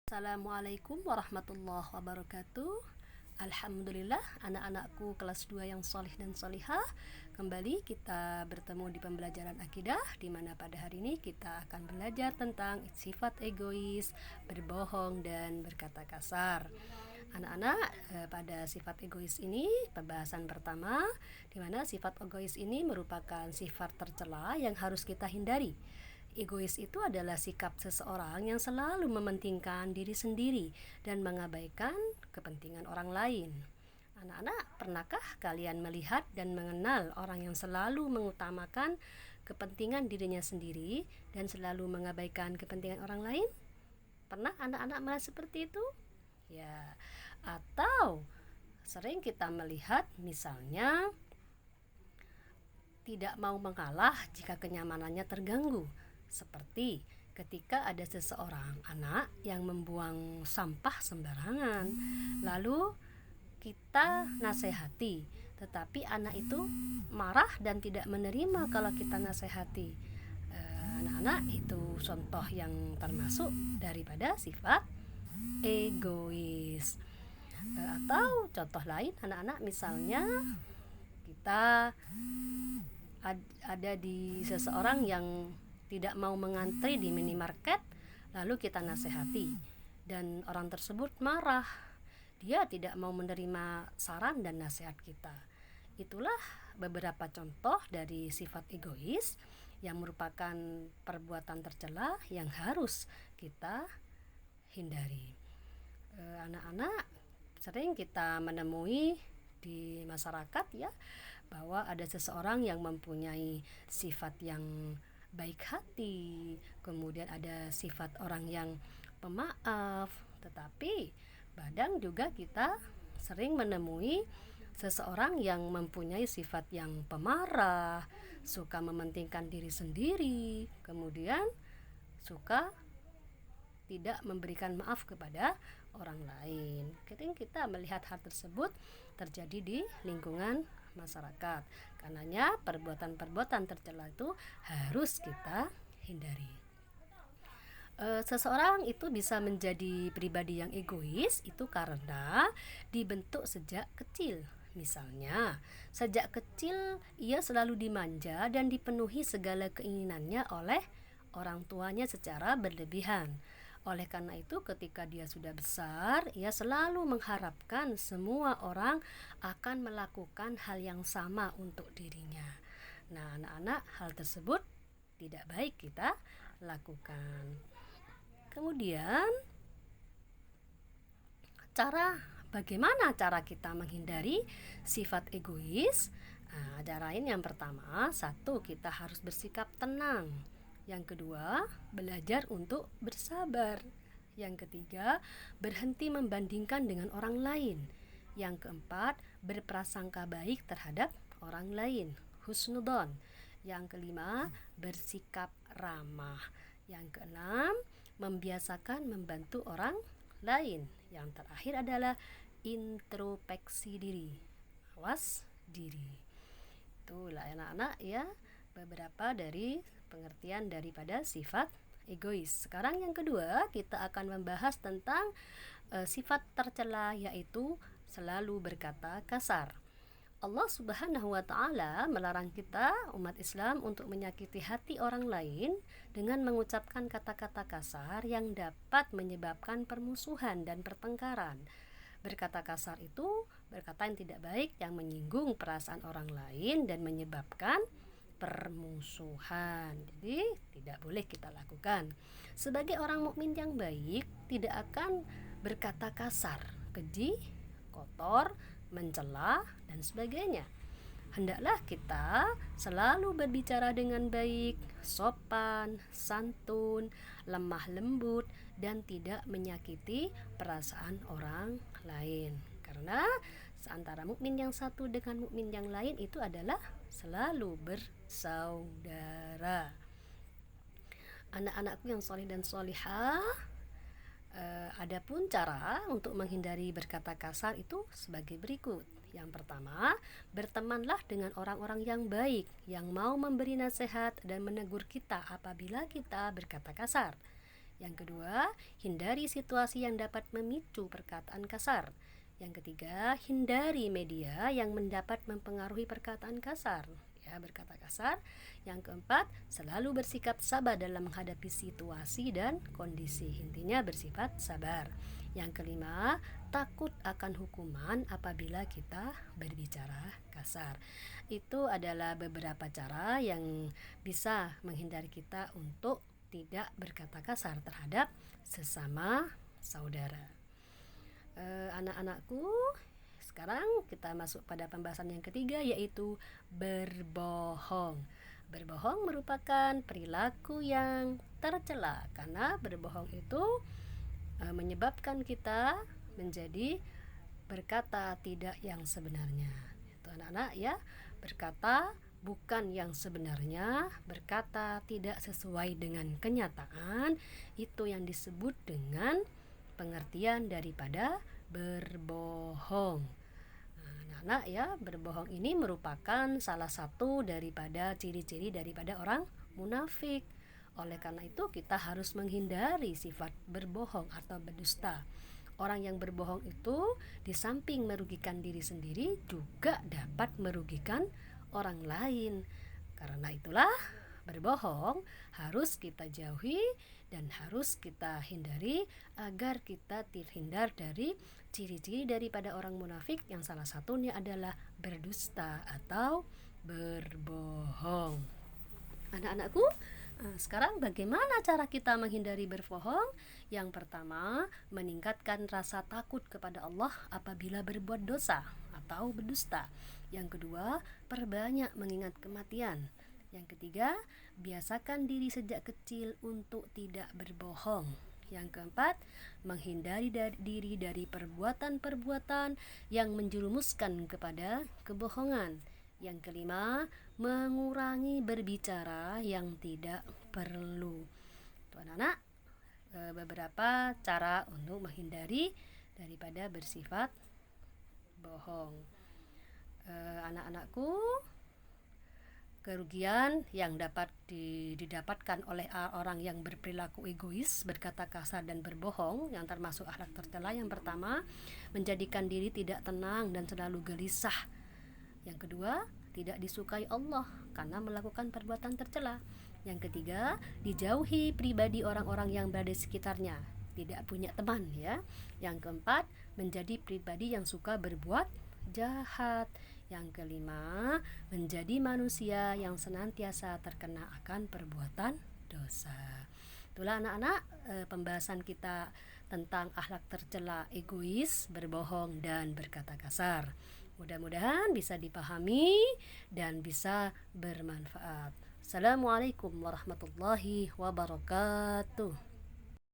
Assalamualaikum warahmatullahi wabarakatuh. Alhamdulillah, anak-anakku kelas 2 yang solih dan solihah. Kembali kita bertemu di pembelajaran akidah, di mana pada hari ini kita akan belajar tentang sifat egois, berbohong, dan berkata kasar. Anak-anak, pada sifat egois ini pembahasan pertama, di mana sifat egois ini merupakan sifat tercela yang harus kita hindari. Egois itu adalah sikap seseorang yang selalu mementingkan diri sendiri dan mengabaikan kepentingan orang lain. Anak-anak, pernahkah kalian melihat dan mengenal orang yang selalu mengutamakan kepentingan dirinya sendiri dan selalu mengabaikan kepentingan orang lain? Pernah anak-anak melihat seperti itu? Ya, atau sering kita melihat misalnya tidak mau mengalah jika kenyamanannya terganggu. Seperti ketika ada seseorang anak yang membuang sampah sembarangan, lalu kita nasihati, tetapi anak itu marah dan tidak menerima kalau kita nasihati. Anak-anak, itu contoh yang termasuk daripada sifat egois. Atau contoh lain, anak-anak, misalnya kita ada di seseorang yang tidak mau mengantri di minimarket, lalu kita nasihati dan orang tersebut marah, dia tidak mau menerima saran dan nasihat kita. Itulah beberapa contoh dari sifat egois yang merupakan perbuatan tercela yang harus kita hindari. Anak-anak, sering kita menemui di masyarakat ya, bahwa ada seseorang yang mempunyai sifat yang baik hati, kemudian ada sifat orang yang pemaaf, tetapi kadang juga kita sering menemui seseorang yang mempunyai sifat yang pemarah, suka mementingkan diri sendiri, kemudian suka tidak memberikan maaf kepada orang lain. Kita melihat hal tersebut terjadi di lingkungan masyarakat. Karenanya perbuatan-perbuatan tercela itu harus kita hindari. Seseorang itu bisa menjadi pribadi yang egois itu karena dibentuk sejak kecil. Misalnya, sejak kecil ia selalu dimanja dan dipenuhi segala keinginannya oleh orang tuanya secara berlebihan. Oleh karena itu, ketika dia sudah besar, ia selalu mengharapkan semua orang akan melakukan hal yang sama untuk dirinya. Nah, anak-anak, hal tersebut tidak baik kita lakukan. Kemudian, bagaimana cara kita menghindari sifat egois? Cara lain yang pertama, satu, kita harus bersikap tenang. Yang kedua, belajar untuk bersabar. Yang ketiga, berhenti membandingkan dengan orang lain. Yang keempat, berprasangka baik terhadap orang lain, husnudon. Yang kelima, bersikap ramah. Yang keenam, membiasakan membantu orang lain. Yang terakhir adalah introspeksi diri, awas diri. Itulah anak-anak ya, beberapa dari pengertian daripada sifat egois. Sekarang yang kedua, kita akan membahas tentang sifat tercela, yaitu selalu berkata kasar. Allah Subhanahu wa ta'ala melarang kita umat Islam untuk menyakiti hati orang lain dengan mengucapkan kata-kata kasar yang dapat menyebabkan permusuhan dan pertengkaran. Berkata kasar itu berkata yang tidak baik yang menyinggung perasaan orang lain dan menyebabkan permusuhan. Jadi tidak boleh kita lakukan. Sebagai orang mukmin yang baik, tidak akan berkata kasar, keji, kotor, mencela dan sebagainya. Hendaklah kita selalu berbicara dengan baik, sopan, santun, lemah lembut, dan tidak menyakiti perasaan orang lain. Karena seantara mukmin yang satu dengan mukmin yang lain itu adalah selalu bersaudara. Anak-anakku yang soleh dan solihah, adapun cara untuk menghindari berkata kasar itu sebagai berikut. Yang pertama, bertemanlah dengan orang-orang yang baik, yang mau memberi nasihat dan menegur kita apabila kita berkata kasar. Yang kedua, hindari situasi yang dapat memicu perkataan kasar. Yang ketiga, hindari media yang mendapat mempengaruhi perkataan kasar. Ya, berkata kasar. Yang keempat, selalu bersikap sabar dalam menghadapi situasi dan kondisi. Intinya bersifat sabar. Yang kelima, takut akan hukuman apabila kita berbicara kasar. Itu adalah beberapa cara yang bisa menghindari kita untuk tidak berkata kasar terhadap sesama saudara. Anak-anakku, sekarang kita masuk pada pembahasan yang ketiga, yaitu berbohong. Berbohong merupakan perilaku yang tercela karena berbohong itu menyebabkan kita menjadi berkata tidak yang sebenarnya. Itu anak-anak ya, berkata bukan yang sebenarnya, berkata tidak sesuai dengan kenyataan, itu yang disebut dengan pengertian daripada berbohong. Anak-anak ya, berbohong ini merupakan salah satu daripada ciri-ciri daripada orang munafik. Oleh karena itu kita harus menghindari sifat berbohong atau berdusta. Orang yang berbohong itu di samping merugikan diri sendiri juga dapat merugikan orang lain. Karena itulah berbohong harus kita jauhi dan harus kita hindari agar kita terhindar dari ciri-ciri daripada orang munafik yang salah satunya adalah berdusta atau berbohong. Anak-anakku, sekarang bagaimana cara kita menghindari berbohong? Yang pertama, meningkatkan rasa takut kepada Allah apabila berbuat dosa atau berdusta. Yang kedua, perbanyak mengingat kematian. Yang ketiga, biasakan diri sejak kecil untuk tidak berbohong. Yang keempat, menghindari diri dari perbuatan-perbuatan yang menjerumuskan kepada kebohongan. Yang kelima, mengurangi berbicara yang tidak perlu. Tuh anak-anak, beberapa cara untuk menghindari daripada bersifat bohong. Anak-anakku, kerugian yang dapat didapatkan oleh orang yang berperilaku egois, berkata kasar dan berbohong yang termasuk akhlak tercela. Yang pertama, menjadikan diri tidak tenang dan selalu gelisah. Yang kedua, tidak disukai Allah karena melakukan perbuatan tercela. Yang ketiga, dijauhi pribadi orang-orang yang berada di sekitarnya, tidak punya teman ya. Yang keempat, menjadi pribadi yang suka berbuat jahat. Yang kelima, menjadi manusia yang senantiasa terkena akan perbuatan dosa. Itulah anak-anak pembahasan kita tentang akhlak tercela, egois, berbohong, dan berkata kasar. Mudah-mudahan bisa dipahami dan bisa bermanfaat. Assalamualaikum warahmatullahi wabarakatuh.